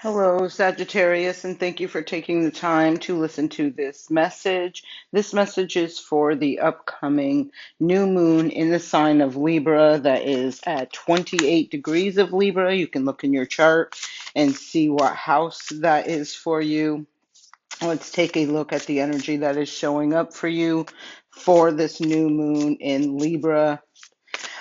Hello, Sagittarius, and thank you for taking the time to listen to this message. This message is for the upcoming new moon in the sign of Libra that is at 28 degrees of Libra. You can look in your chart and see what house that is for you. Let's take a look at the energy that is showing up for you for this new moon in Libra.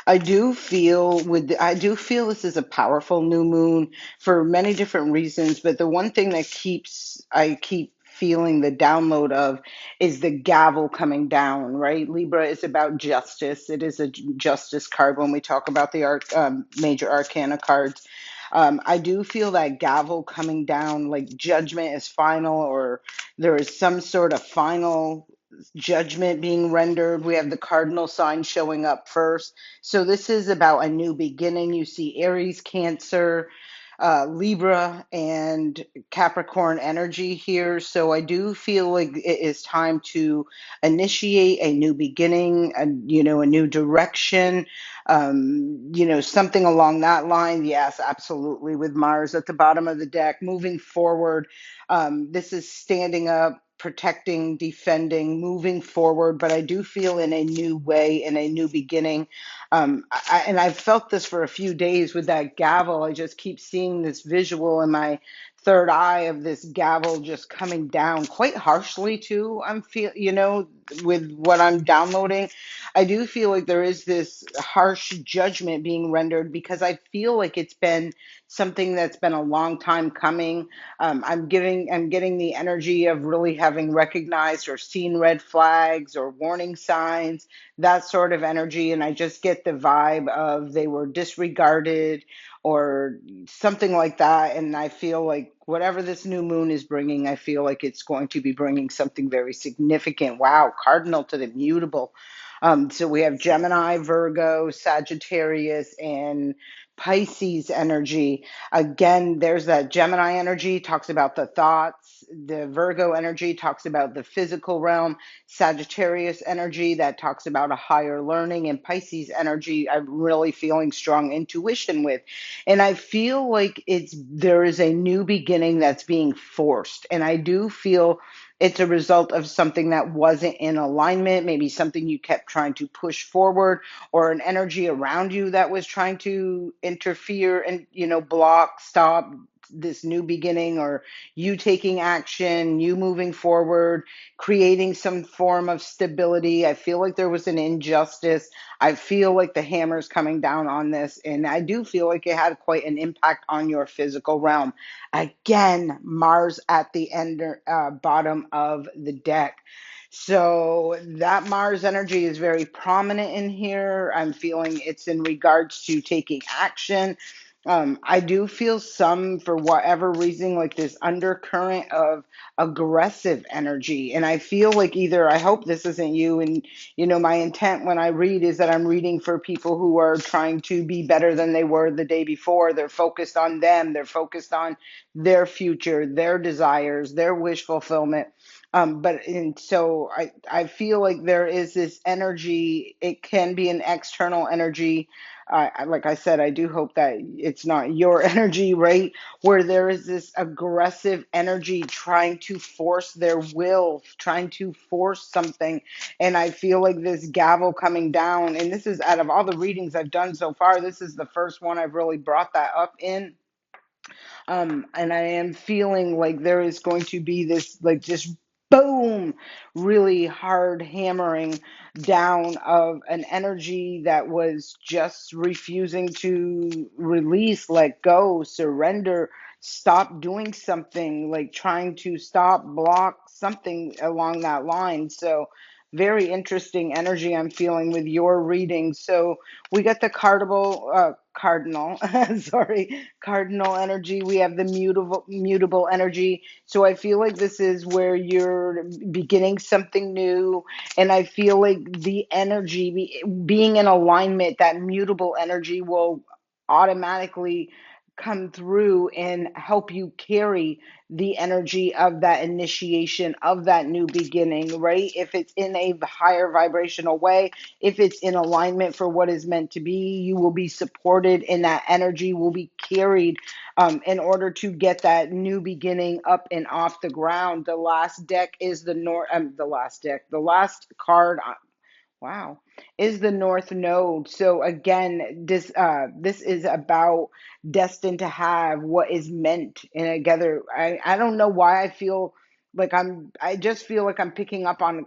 I do feel this is a powerful new moon for many different reasons, but the one thing that I keep feeling the download of is the gavel coming down, right? Libra is about justice. It is a justice card when we talk about the major arcana cards. I do feel that gavel coming down, like judgment is final, or there is some sort of final judgment being rendered. We have the cardinal sign showing up first. So this is about a new beginning. You see Aries, Cancer, Libra, and Capricorn energy here. So I do feel like it is time to initiate a new beginning, a new direction, something along that line. Yes, absolutely. With Mars at the bottom of the deck, moving forward. This is standing up, protecting, defending, moving forward, but I do feel in a new way, in a new beginning. And I've felt this for a few days with that gavel. I just keep seeing this visual in my third eye of this gavel just coming down quite harshly too. With what I'm downloading, I do feel like there is this harsh judgment being rendered because I feel like it's been something that's been a long time coming. I'm getting the energy of really having recognized or seen red flags or warning signs, that sort of energy. And I just get the vibe of they were disregarded or something like that. And I feel like whatever this new moon is bringing, I feel like it's going to be bringing something very significant. Wow, cardinal to the mutable. So we have Gemini, Virgo, Sagittarius, and Pisces energy. Again, there's that Gemini energy, talks about the thoughts. The Virgo energy talks about the physical realm. Sagittarius energy, that talks about a higher learning. And Pisces energy, I'm really feeling strong intuition with. And I feel like there is a new beginning that's being forced. And I do feel it's a result of something that wasn't in alignment, maybe something you kept trying to push forward, or an energy around you that was trying to interfere and, block, stop this new beginning, or you taking action, you moving forward, creating some form of stability. I feel like there was an injustice. I feel like the hammer's coming down on this, and I do feel like it had quite an impact on your physical realm. Again, Mars at the end, bottom of the deck. So that Mars energy is very prominent in here. I'm feeling it's in regards to taking action. I do feel some, for whatever reason, like this undercurrent of aggressive energy. And I feel like I hope this isn't you. And, my intent when I read is that I'm reading for people who are trying to be better than they were the day before. They're focused on them, they're focused on their future, their desires, their wish fulfillment. So I feel like there is this energy. It can be an external energy. Like I said, I do hope that it's not your energy, right? Where there is this aggressive energy trying to force their will, trying to force something. And I feel like this gavel coming down, and this is out of all the readings I've done so far, this is the first one I've really brought that up in. And I am feeling like there is going to be this, like, just boom, really hard hammering down of an energy that was just refusing to release, let go, surrender, stop doing something, like trying to stop, block something along that line. So, very interesting energy I'm feeling with your reading. So, we got the cardinal, sorry, cardinal energy. We have the mutable energy. So I feel like this is where you're beginning something new, and I feel like the energy being in alignment, that mutable energy will automatically come through and help you carry the energy of that initiation, of that new beginning, right? If it's in a higher vibrational way, if it's in alignment for what is meant to be, you will be supported, and that energy will be carried in order to get that new beginning up and off the ground. The last deck is the last card. Wow. Is the North Node. So again, this is about destined to have what is meant and together. I don't know why I feel like I just feel like I'm picking up on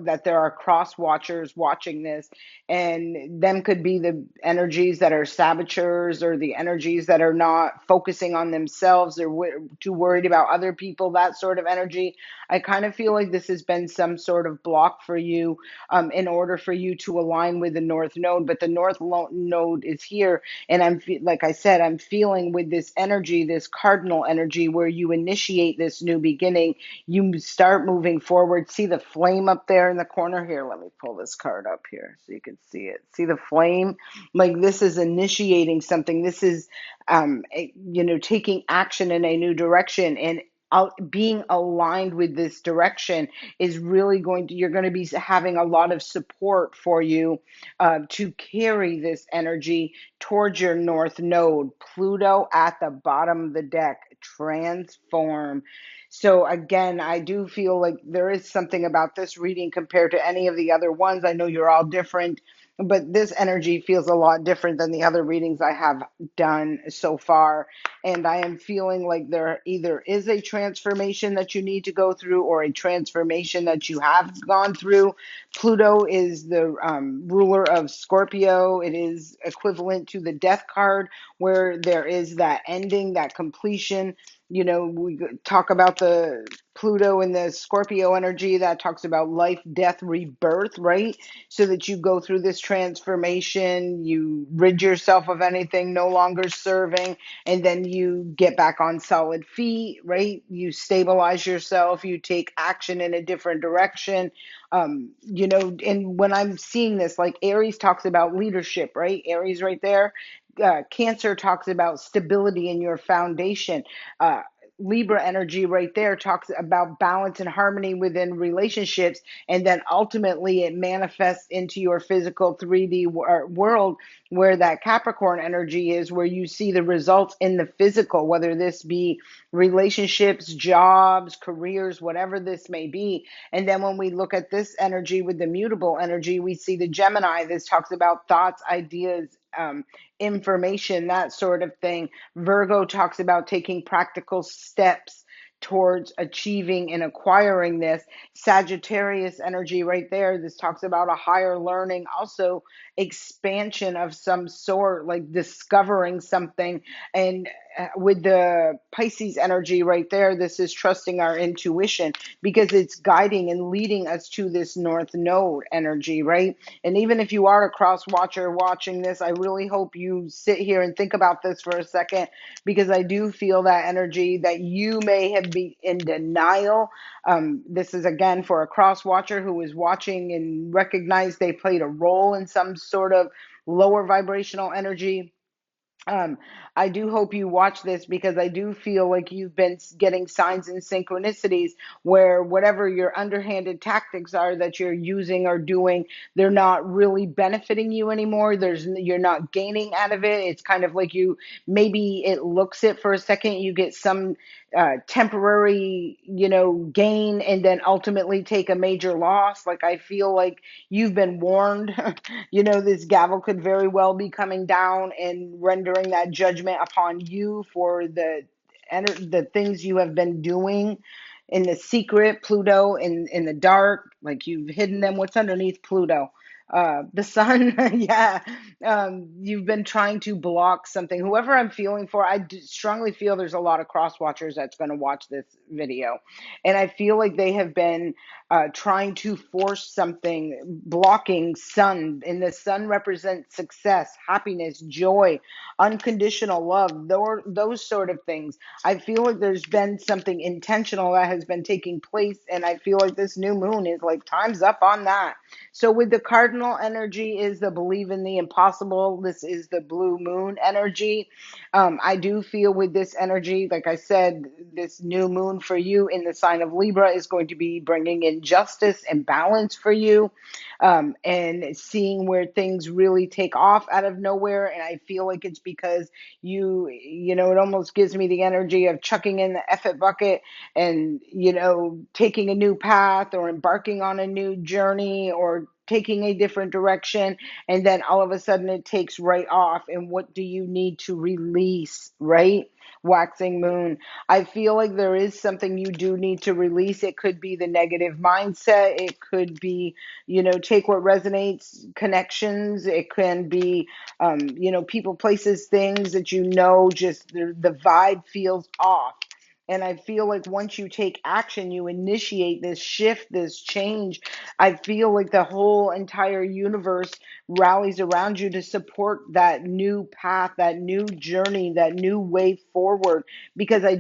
that there are cross watchers watching this, and them could be the energies that are saboteurs, or the energies that are not focusing on themselves, or too worried about other people, that sort of energy. I kind of feel like this has been some sort of block for you, in order for you to align with the North Node. But the Node is here, and like I said, I'm feeling with this energy, this cardinal energy, where you initiate this new beginning, you start moving forward. See the flame up there in the corner here? Let me pull this card up here so you can see it. See the flame? Like, this is initiating something. This is, taking action in a new direction, and being aligned with this direction is really you're going to be having a lot of support for you to carry this energy towards your North Node. Pluto at the bottom of the deck, transform. So again, I do feel like there is something about this reading compared to any of the other ones. I know you're all different, but this energy feels a lot different than the other readings I have done so far. And I am feeling like there either is a transformation that you need to go through, or a transformation that you have gone through. Pluto is the ruler of Scorpio. It is equivalent to the death card, where there is that ending, that completion. We talk about the Pluto and the Scorpio energy that talks about life, death, rebirth, right? So that you go through this transformation, you rid yourself of anything no longer serving, and then you get back on solid feet, right? You stabilize yourself, you take action in a different direction. And when I'm seeing this, like Aries talks about leadership, right? Aries right there. Cancer talks about stability in your foundation. Uh, Libra energy right there talks about balance and harmony within relationships, and then ultimately it manifests into your physical 3D world, where that Capricorn energy is, where you see the results in the physical, whether this be relationships, jobs, careers, whatever this may be. And then when we look at this energy with the mutable energy, we see the Gemini. This talks about thoughts, ideas, information, that sort of thing. Virgo talks about taking practical steps towards achieving and acquiring this. Sagittarius energy right there, this talks about a higher learning, also expansion of some sort, like discovering something. And with the Pisces energy right there, this is trusting our intuition, because it's guiding and leading us to this North Node energy, right? And even if you are a cross watcher watching this, I really hope you sit here and think about this for a second, because I do feel that energy that you may have been in denial. This is again for a cross watcher who is watching and recognized they played a role in some sort of lower vibrational energy. um, I do hope you watch this, because I do feel like you've been getting signs and synchronicities where whatever your underhanded tactics are that you're using or doing, they're not really benefiting you anymore. You're not gaining out of it. It's kind of like maybe it looks it for a second, you get some temporary, gain, and then ultimately take a major loss. Like, I feel like you've been warned. This gavel could very well be coming down and rendering that judgment upon you for the things you have been doing in the secret. Pluto in the dark, like you've hidden them. What's underneath Pluto? The sun. Yeah. You've been trying to block something. Whoever I'm feeling for, I strongly feel there's a lot of cross watchers that's going to watch this video, and I feel like they have been trying to force something, blocking sun. And the sun represents success, happiness, joy, unconditional love, those sort of things. I feel like there's been something intentional that has been taking place, and I feel like this new moon is like time's up on that. So with the cardinal cardinal energy is the believe in the impossible. This is the blue moon energy. I do feel with this energy, like I said, this new moon for you in the sign of Libra is going to be bringing in justice and balance for you, and seeing where things really take off out of nowhere. And I feel like it's because it almost gives me the energy of chucking in the effort bucket and, taking a new path or embarking on a new journey or taking a different direction. And then all of a sudden it takes right off. And what do you need to release, right? Waxing moon. I feel like there is something you do need to release. It could be the negative mindset. It could be, take what resonates, connections. It can be, people, places, things that just the vibe feels off. And I feel like once you take action, you initiate this shift, this change. I feel like the whole entire universe rallies around you to support that new path, that new journey, that new way forward. Because I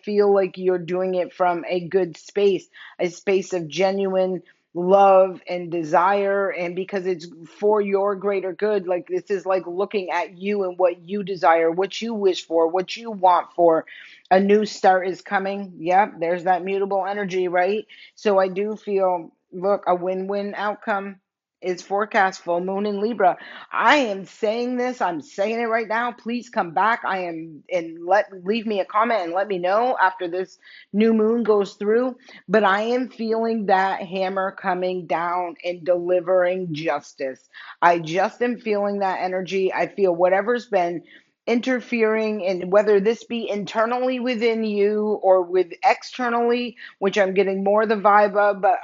feel like you're doing it from a good space, a space of genuine love and desire, and because it's for your greater good. Like, this is like looking at you and what you desire, what you wish for, what you want for. A new start is coming. Yep, there's that mutable energy, right? So I do feel, look, a win-win outcome is forecast. Full moon in Libra. I am saying this, I'm saying it right now. Please come back. Leave me a comment and let me know after this new moon goes through. But I am feeling that hammer coming down and delivering justice. I just am feeling that energy. I feel whatever's been interfering, and whether this be internally within you or with externally, which I'm getting more the vibe of, but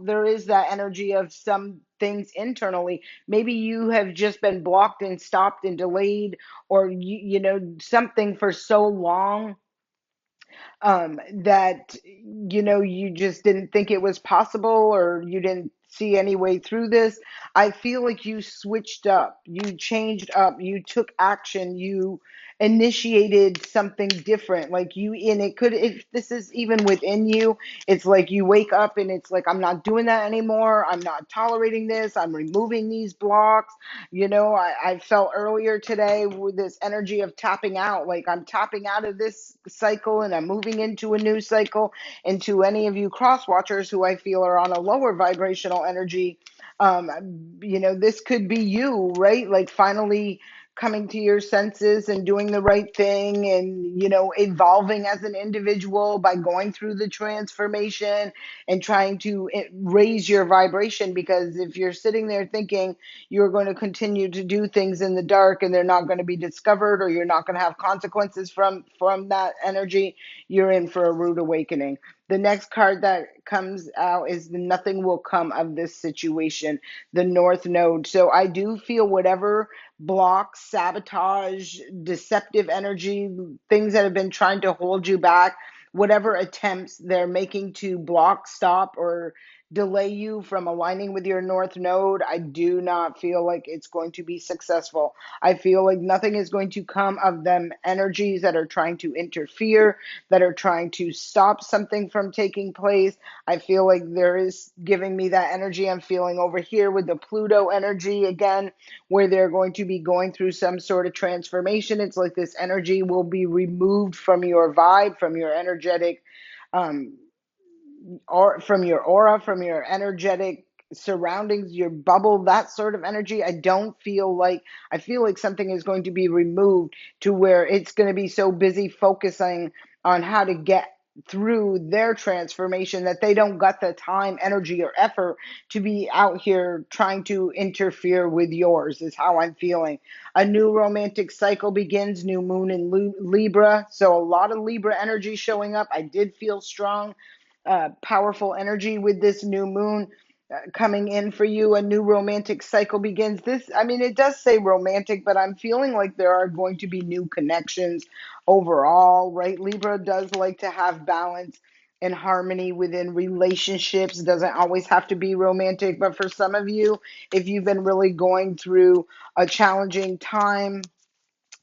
there is that energy of some things internally. Maybe you have just been blocked and stopped and delayed, or something for so long, that you just didn't think it was possible, or you didn't see any way through this. I feel like you switched up, you changed up, you took action, you initiated something different. Like, and it could, if this is even within you, it's like you wake up and it's like, I'm not doing that anymore, I'm not tolerating this, I'm removing these blocks. I felt earlier today with this energy of tapping out, like I'm tapping out of this cycle and I'm moving into a new cycle. And to any of you cross watchers who I feel are on a lower vibrational energy, this could be you, right? Like, finally coming to your senses and doing the right thing, and evolving as an individual by going through the transformation and trying to raise your vibration. Because if you're sitting there thinking you're going to continue to do things in the dark and they're not going to be discovered, or you're not going to have consequences from that energy, you're in for a rude awakening. The next card that comes out is the nothing will come of this situation, the North Node. So I do feel whatever blocks, sabotage, deceptive energy, things that have been trying to hold you back, whatever attempts they're making to block, stop, or delay you from aligning with your North Node, I do not feel like it's going to be successful. I feel like nothing is going to come of them energies that are trying to interfere, that are trying to stop something from taking place. I feel like there is giving me that energy I'm feeling over here with the Pluto energy again, where they're going to be going through some sort of transformation. It's like this energy will be removed from your vibe, from your energetic, um, or from your aura, from your energetic surroundings, your bubble, that sort of energy. I feel like something is going to be removed, to where it's going to be so busy focusing on how to get through their transformation that they don't got the time, energy, or effort to be out here trying to interfere with yours, is how I'm feeling. A new romantic cycle begins, new moon in Libra. So a lot of Libra energy showing up. I did feel strong, powerful energy with this new moon coming in for you. A new romantic cycle begins. It does say romantic, but I'm feeling like there are going to be new connections overall, right? Libra does like to have balance and harmony within relationships. It doesn't always have to be romantic, but for some of you, if you've been really going through a challenging time,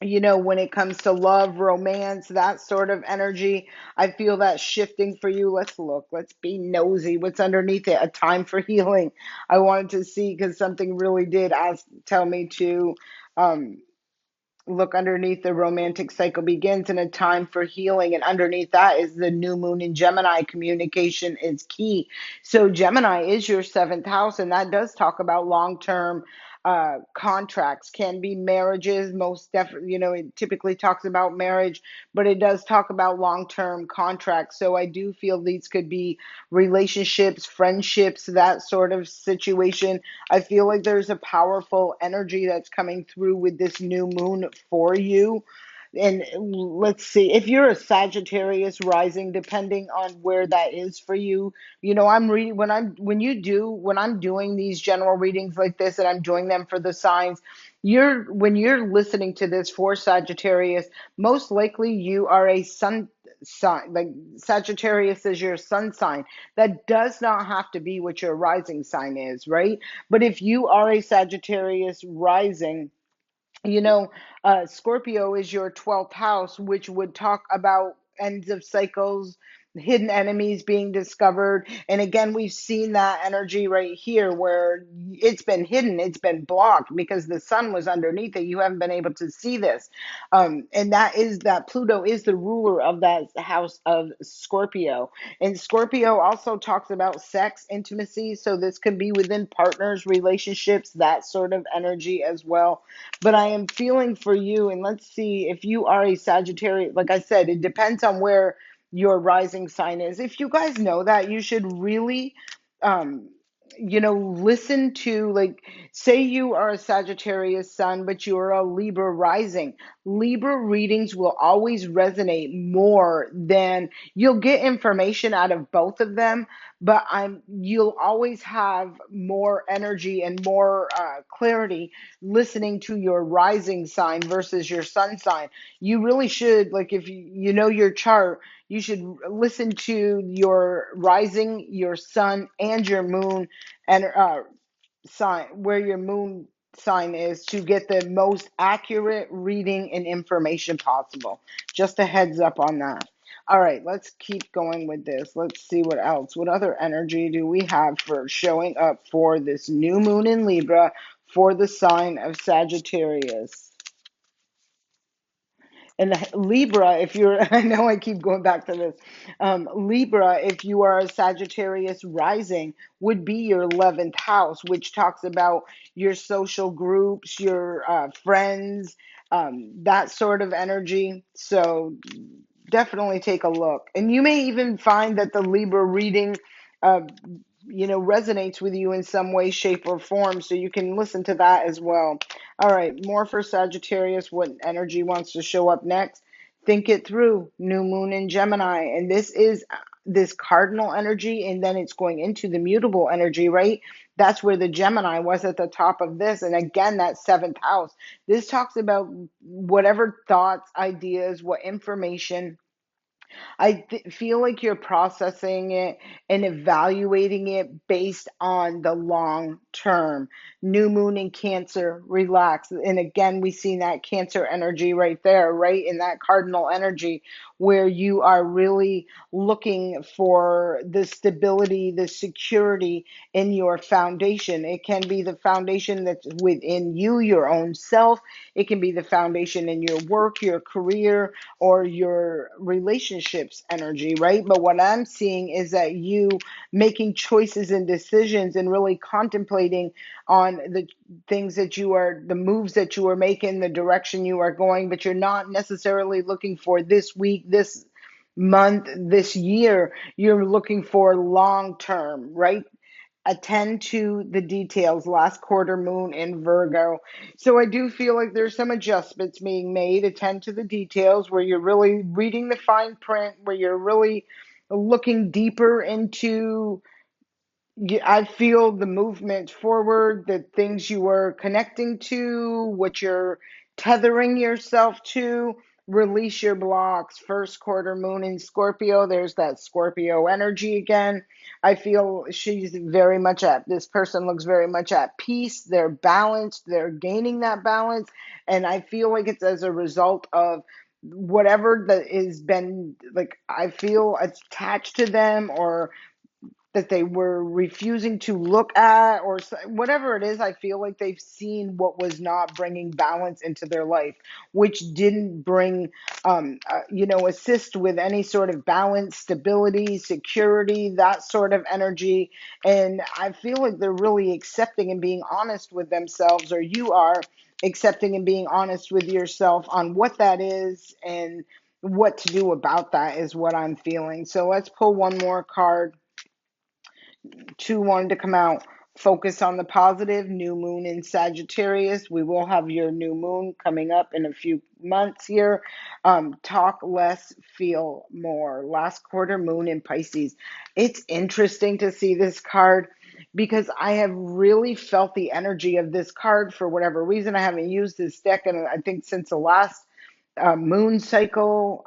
when it comes to love, romance, that sort of energy. I feel that shifting for you. Let's look, let's be nosy. What's underneath it? A time for healing. I wanted to see because something really did tell me to. Um, Look underneath. The romantic cycle begins in a time for healing, and underneath that is the new moon in Gemini. Communication is key. So Gemini is your seventh house, and that does talk about long-term contracts. Can be marriages, most definitely. It typically talks about marriage, but it does talk about long-term contracts. So I do feel these could be relationships, friendships, that sort of situation. I feel like there's a powerful energy that's coming through with this new moon for you. And let's see, if you're a Sagittarius rising, depending on where that is for you, I'm reading when I'm doing these general readings like this, and I'm doing them for the signs. When you're listening to this for Sagittarius, most likely you are a sun sign. Like, Sagittarius is your sun sign. That does not have to be what your rising sign is, right? But if you are a Sagittarius rising, you know, Scorpio is your 12th house, which would talk about ends of cycles, hidden enemies being discovered. And again, we've seen that energy right here where it's been hidden, it's been blocked because the sun was underneath it. You haven't been able to see this. And that Pluto is the ruler of that house of Scorpio. And Scorpio also talks about sex, intimacy. So this could be within partners, relationships, that sort of energy as well. But I am feeling for you, and let's see if you are a Sagittarius. Like I said, it depends on where your rising sign is. If you guys know that, you should really, um, listen to, like, say you are a Sagittarius sun, but you are a Libra rising. Libra readings will always resonate more than you'll get information out of both of them, but you'll always have more energy and more clarity listening to your rising sign versus your sun sign. You really should, like, if you know your chart, you should listen to your rising, your sun, and your moon and sign, where your moon sign is, to get the most accurate reading and information possible. Just a heads up on that. All right, let's keep going with this. Let's see what else. What other energy do we have for showing up for this new moon in Libra for the sign of Sagittarius? And Libra, if you're, I know I keep going back to this. Libra, if you are a Sagittarius rising, would be your 11th house, which talks about your social groups, your friends, that sort of energy. So definitely take a look. And you may even find that the Libra reading, uh, resonates with you in some way, shape, or form. So you can listen to that as well. All right, more for Sagittarius. What energy wants to show up next? Think it through. New moon in Gemini. And this is this cardinal energy, and then it's going into the mutable energy, right? That's where the Gemini was at the top of this. And again, that seventh house. This talks about whatever thoughts, ideas, what information. Feel like you're processing it and evaluating it based on the long term. New moon in Cancer, relax. And again, we see that Cancer energy right there, right in that cardinal energy, where you are really looking for the stability, the security in your foundation. It can be the foundation that's within you, your own self. It can be the foundation in your work, your career, or your relationships energy, right? But what I'm seeing is that you making choices and decisions and really contemplating on the moves that you are making, the direction you are going, but you're not necessarily looking for this week, this month, this year. You're looking for long term, right? Attend to the details. Last quarter moon in Virgo. So I do feel like there's some adjustments being made. Attend to the details, where you're really reading the fine print, where you're really looking deeper into. I feel the movement forward, the things you are connecting to, what you're tethering yourself to. Release your blocks. First quarter moon in Scorpio. There's that Scorpio energy again. I feel she's very much at, this person looks very much at peace. They're balanced. They're gaining that balance. And I feel like it's as a result of whatever that has been, like, I feel attached to them, or that they were refusing to look at, or whatever it is. I feel like they've seen what was not bringing balance into their life, which didn't bring, assist with any sort of balance, stability, security, that sort of energy. And I feel like they're really accepting and being honest with themselves, or you are accepting and being honest with yourself on what that is and what to do about that, is what I'm feeling. So let's pull one more card. Two wanted to come out. Focus on the positive. New moon in Sagittarius. We will have your new moon coming up in a few months here. Talk less, feel more. Last quarter moon in Pisces. It's interesting to see this card because I have really felt the energy of this card for whatever reason. I haven't used this deck, and I think since the last moon cycle,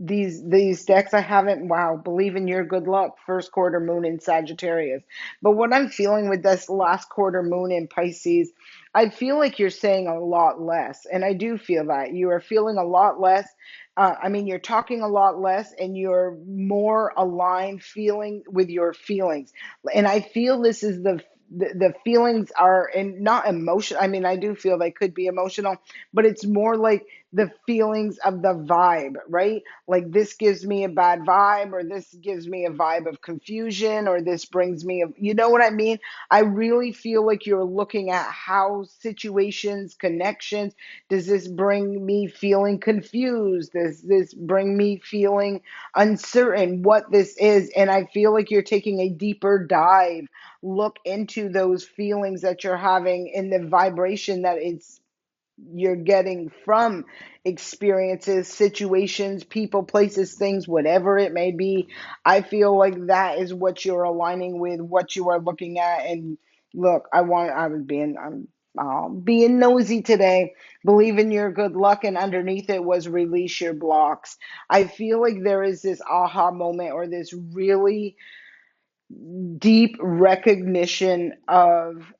these decks I haven't. Wow, believe in your good luck. First quarter moon in Sagittarius. But what I'm feeling with this last quarter moon in Pisces, I feel like you're saying a lot less, and I do feel that you are feeling a lot less. I mean, you're talking a lot less, and you're more aligned feeling with your feelings. And I feel this is the feelings are, and not emotion. I mean, I do feel they could be emotional, but it's more like the feelings of the vibe, right? Like, this gives me a bad vibe, or this gives me a vibe of confusion, or this brings me a, you know what I mean? I really feel like you're looking at how situations, connections, does this bring me feeling confused? Does this bring me feeling uncertain what this is? And I feel like you're taking a deeper dive look into those feelings that you're having, in the vibration that it's you're getting from experiences, situations, people, places, things, whatever it may be. I feel like that is what you're aligning with, what you are looking at. And look, I'm being nosy today. Believe in your good luck, and underneath it was release your blocks. I feel like there is this aha moment, or this really deep recognition of,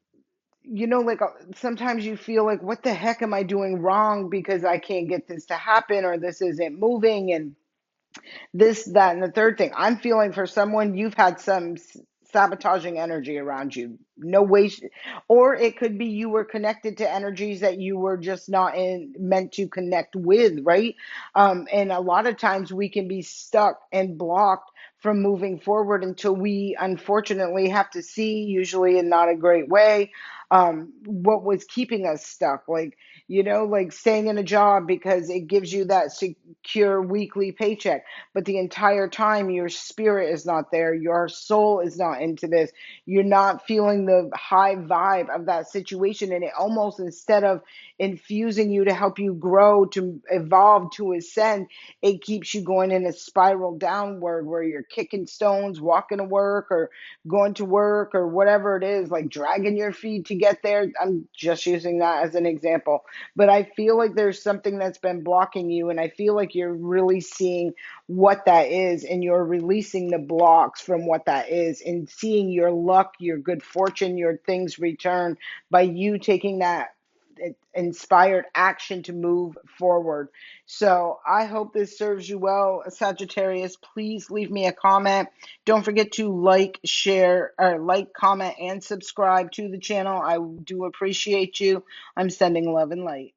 like, sometimes you feel like, what the heck am I doing wrong, because I can't get this to happen, or this isn't moving, and this, that, and the third thing. I'm feeling for someone, you've had some sabotaging energy around you. No way. Or it could be you were connected to energies that you were just not meant to connect with, right? And a lot of times we can be stuck and blocked from moving forward until we unfortunately have to see, usually in not a great way, what was keeping us stuck. Like, like staying in a job because it gives you that secure weekly paycheck, but the entire time your spirit is not there, your soul is not into this, you're not feeling the high vibe of that situation, and it almost, instead of infusing you to help you grow, to evolve, to ascend, it keeps you going in a spiral downward, where you're kicking stones, walking to work, or going to work, or whatever it is, like dragging your feet to get there. I'm just using that as an example, but I feel like there's something that's been blocking you, and I feel like you're really seeing what that is, and you're releasing the blocks from what that is, and seeing your luck, your good fortune, your things return by you taking that inspired action to move forward. So I hope this serves you well, Sagittarius. Please leave me a comment. Don't forget to like, share, or like, comment, and subscribe to the channel. I do appreciate you. I'm sending love and light.